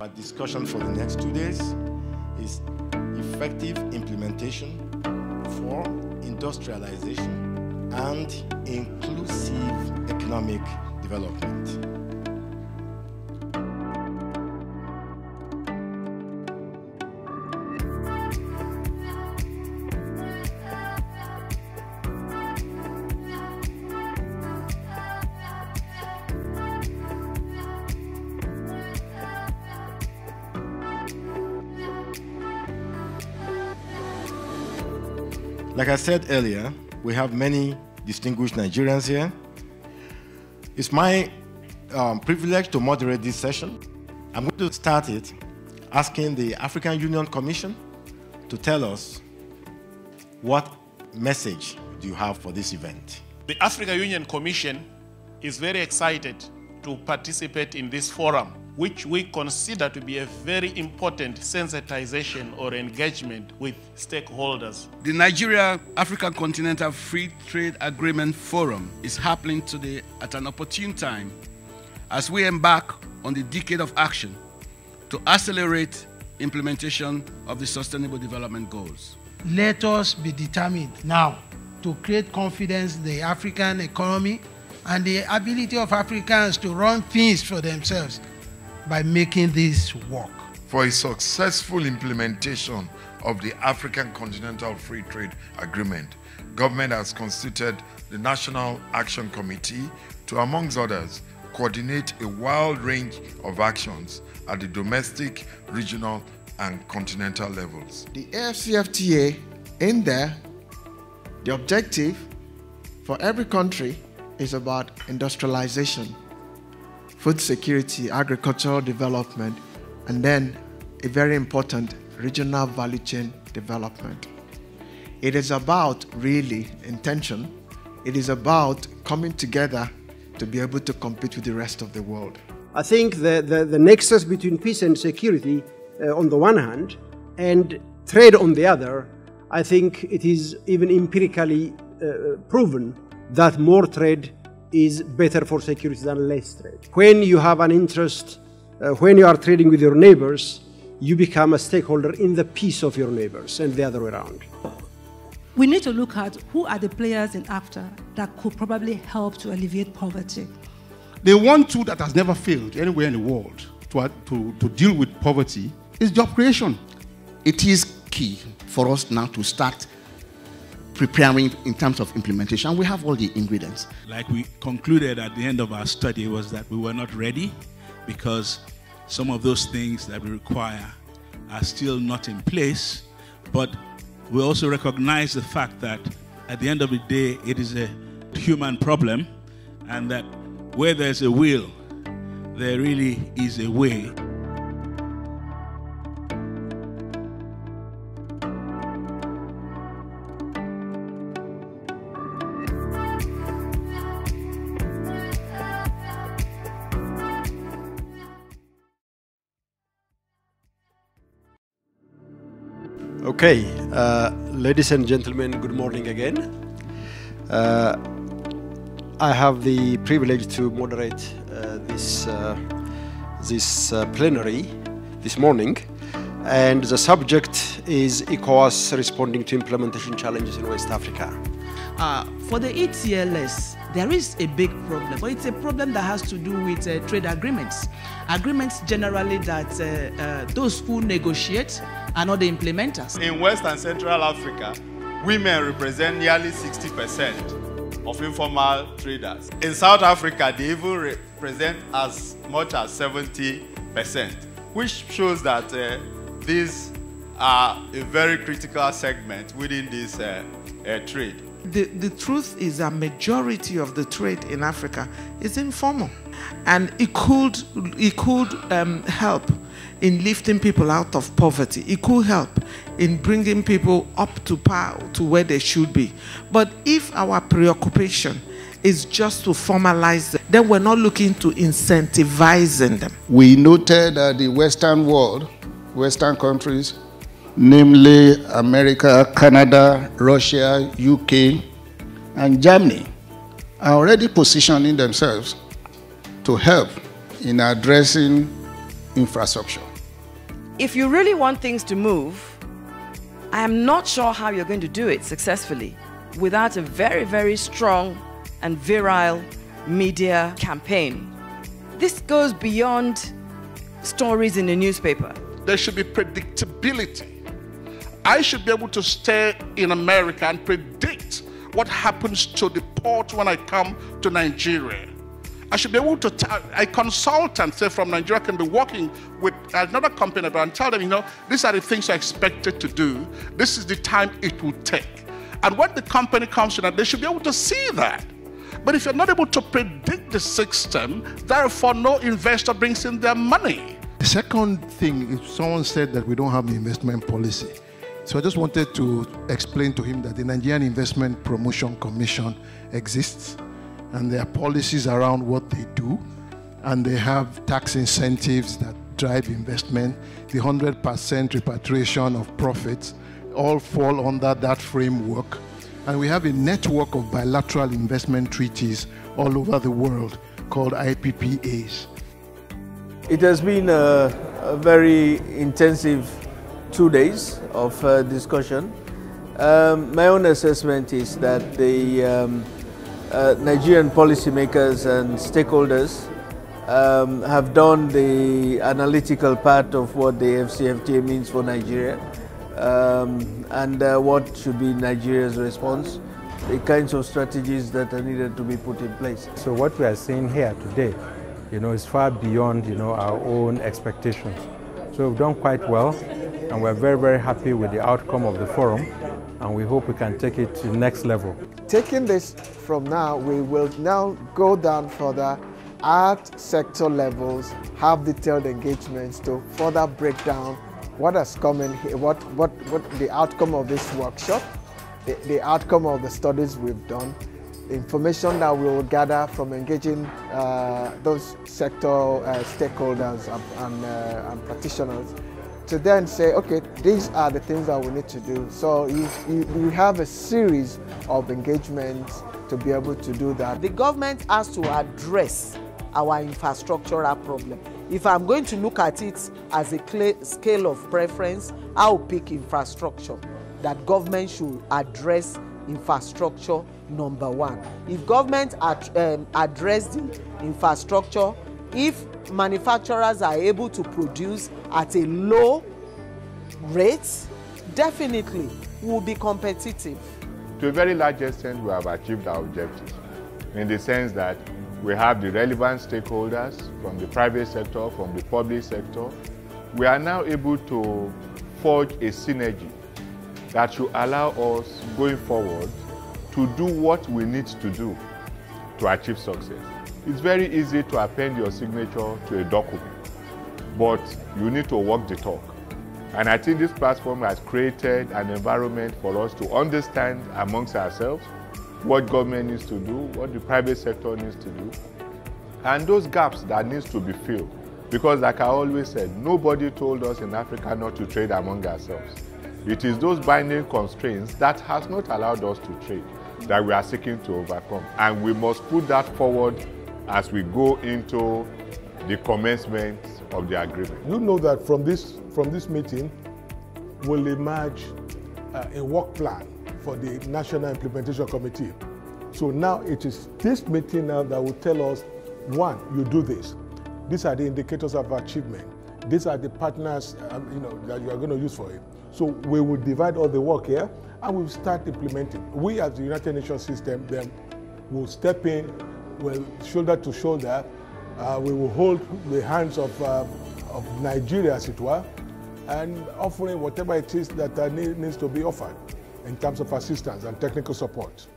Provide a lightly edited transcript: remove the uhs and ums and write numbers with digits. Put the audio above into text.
Our discussion for the next 2 days is effective implementation for industrialization and inclusive economic development. Like I said earlier, we have many distinguished Nigerians here. It's my privilege to moderate this session. I'm going to start it asking the African Union Commission to tell us what message do you have for this event. The African Union Commission is very excited to participate in this forum, which we consider to be a very important sensitization or engagement with stakeholders. The Nigeria-Africa Continental Free Trade Agreement Forum is happening today at an opportune time as we embark on the decade of action to accelerate implementation of the Sustainable Development Goals. Let us be determined now to create confidence in the African economy and the ability of Africans to run things for themselves by making this work. For a successful implementation of the African Continental Free Trade Agreement, government has constituted the National Action Committee to, amongst others, coordinate a wide range of actions at the domestic, regional, and continental levels. The AFCFTA, in there, the objective for every country is about industrialization, food security, agricultural development, and then a very important regional value chain development. It is about really intention. It is about coming together to be able to compete with the rest of the world. I think the nexus between peace and security on the one hand and trade on the other, I think it is even empirically proven that more trade is better for security than less trade. When you have an interest, when you are trading with your neighbors, you become a stakeholder in the peace of your neighbors and the other way around. We need to look at who are the players in AFTA that could probably help to alleviate poverty. The one tool that has never failed anywhere in the world to deal with poverty is job creation. It is key for us now to start preparing in terms of implementation. We have all the ingredients. Like we concluded at the end of our study was that we were not ready because some of those things that we require are still not in place, but we also recognize the fact that at the end of the day it is a human problem and that where there's a will, there really is a way. Okay, ladies and gentlemen, good morning again. I have the privilege to moderate this plenary this morning, and the subject is ECOWAS responding to implementation challenges in West Africa. For the ETLS, there is a big problem, but it's a problem that has to do with trade agreements. Agreements generally that those who negotiate are not the implementers. In West and Central Africa, women represent nearly 60% of informal traders. In South Africa, they even represent as much as 70%, which shows that these are a very critical segment within this trade. The truth is a majority of the trade in Africa is informal, and it could help in lifting people out of poverty. It could help in bringing people up to par to where they should be. But if our preoccupation is just to formalize them, then we're not looking to incentivizing them. We noted that the Western world, Western countries, namely America, Canada, Russia, UK, and Germany, are already positioning themselves to help in addressing infrastructure. if you really want things to move, I am not sure how you're going to do it successfully without a very, very strong and virile media campaign. This goes beyond stories in the newspaper. There should be predictability. I should be able to stay in America and predict what happens to the port when I come to Nigeria. I should be able to a consultant, say from Nigeria, can be working with another company and tell them, you know, these are the things you're expected to do. This is the time it will take. And when the company comes to that, they should be able to see that. But if you're not able to predict the system, therefore no investor brings in their money. The second thing is someone said that we don't have an investment policy. So I just wanted to explain to him that the Nigerian Investment Promotion Commission exists, and there are policies around what they do, and they have tax incentives that drive investment. The 100% repatriation of profits all fall under that framework. And we have a network of bilateral investment treaties all over the world called IPPAs. It has been a very intensive 2 days of discussion. My own assessment is that the Nigerian policymakers and stakeholders have done the analytical part of what the FCFTA means for Nigeria and what should be Nigeria's response, the kinds of strategies that are needed to be put in place. So what we are seeing here today, is far beyond, our own expectations. So we've done quite well, and we're very, very happy with the outcome of the forum, and we hope we can take it to the next level. Taking this from now, we will now go down further at sector levels, have detailed engagements to further break down what has come in here, what the outcome of this workshop, the outcome of the studies we've done, the information that we will gather from engaging those sector stakeholders and practitioners, to then say, okay, these are the things that we need to do. So you have a series of engagements to be able to do that. The government has to address our infrastructural problem. If I'm going to look at it as a scale of preference, I'll pick infrastructure. That government should address infrastructure number one. If government address the infrastructure, if manufacturers are able to produce at a low rate, definitely will be competitive. To a very large extent, we have achieved our objectives in the sense that we have the relevant stakeholders from the private sector, from the public sector. We are now able to forge a synergy that should allow us going forward to do what we need to do to achieve success. It's very easy to append your signature to a document, but you need to walk the talk. And I think this platform has created an environment for us to understand amongst ourselves what government needs to do, what the private sector needs to do, and those gaps that needs to be filled. Because like I always said, nobody told us in Africa not to trade among ourselves. It is those binding constraints that has not allowed us to trade that we are seeking to overcome. And we must put that forward as we go into the commencement of the agreement. You know that from this meeting will emerge a work plan for the National Implementation Committee. So now it is this meeting now that will tell us, one, you do this. These are the indicators of achievement. These are the partners that you are going to use for it. So we will divide all the work here and we'll start implementing. We as the United Nations system then will step in, will shoulder to shoulder. We will hold the hands of Nigeria, as it were, and offering whatever it is that needs to be offered in terms of assistance and technical support.